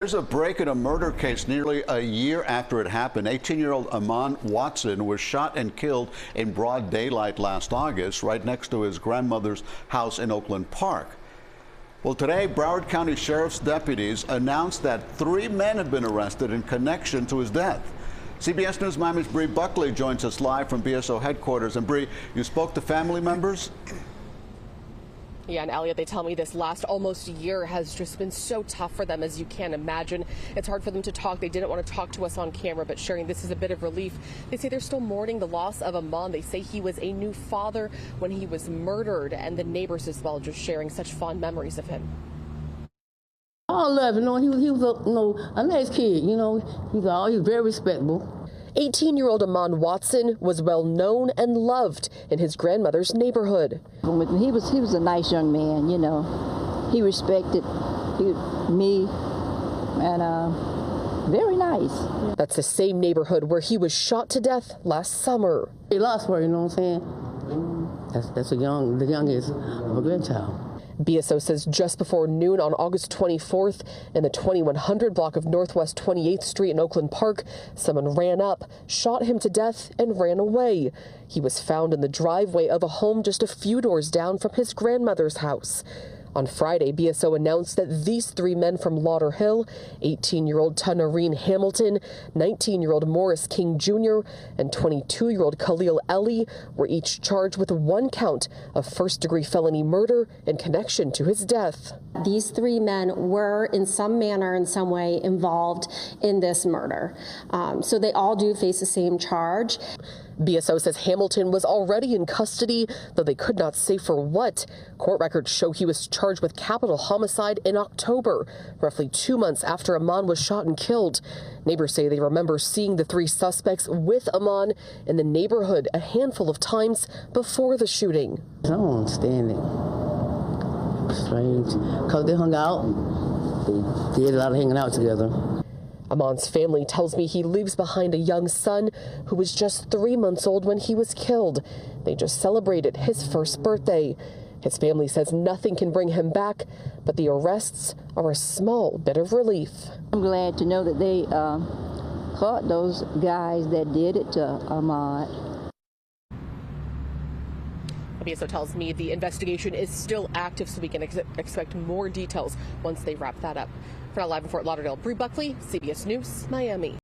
There's a break in a murder case nearly a year after it happened. 18-year-old Amon Watson was shot and killed in broad daylight last August right next to his grandmother's house in Oakland Park. Well, today, Broward County Sheriff's deputies announced that 3 men have been arrested in connection to his death. CBS News Miami's Bree Buckley joins us live from BSO headquarters. And Bree, you spoke to family members? Yeah, and Elliot, they tell me this last almost year has just been so tough for them, as you can imagine. It's hard for them to talk. They didn't want to talk to us on camera, but sharing this is a bit of relief. They say they're still mourning the loss of Amon. They say he was a new father when he was murdered, and the neighbors as well just sharing such fond memories of him. I love him. He was a nice kid. He was very respectable. 18-year-old Amon Watson was well known and loved in his grandmother's neighborhood. He was a nice young man, He respected me, and very nice. That's the same neighborhood where he was shot to death last summer. He lost her, you know what I'm saying? That's the youngest of a grandchild. BSO says just before noon on August 24th in the 2100 block of Northwest 28th Street in Oakland Park, someone ran up, shot him to death, and ran away. He was found in the driveway of a home just a few doors down from his grandmother's house. On Friday, BSO announced that these 3 men from Lauderhill, 18-year-old Tanareen Hamilton, 19-year-old Morris King Jr., and 22-year-old Khalil Ellie were each charged with 1 count of first-degree felony murder in connection to his death. These 3 men were in some manner, in some way, involved in this murder. So they all do face the same charge. BSO says Hamilton was already in custody, though they could not say for what. Court records show he was charged with capital homicide in October, roughly 2 months after Amon was shot and killed. Neighbors say they remember seeing the 3 suspects with Amon in the neighborhood a handful of times before the shooting. I don't understand it. Strange. Because they hung out. They did a lot of hanging out together. Amon's family tells me he leaves behind a young son who was just 3 months old when he was killed. They just celebrated his first birthday. His family says nothing can bring him back, but the arrests are a small bit of relief. I'm glad to know that they caught those guys that did it to Ahmad. BSO tells me the investigation is still active, so we can expect more details once they wrap that up. For now, live in Fort Lauderdale, Bree Buckley, CBS News, Miami.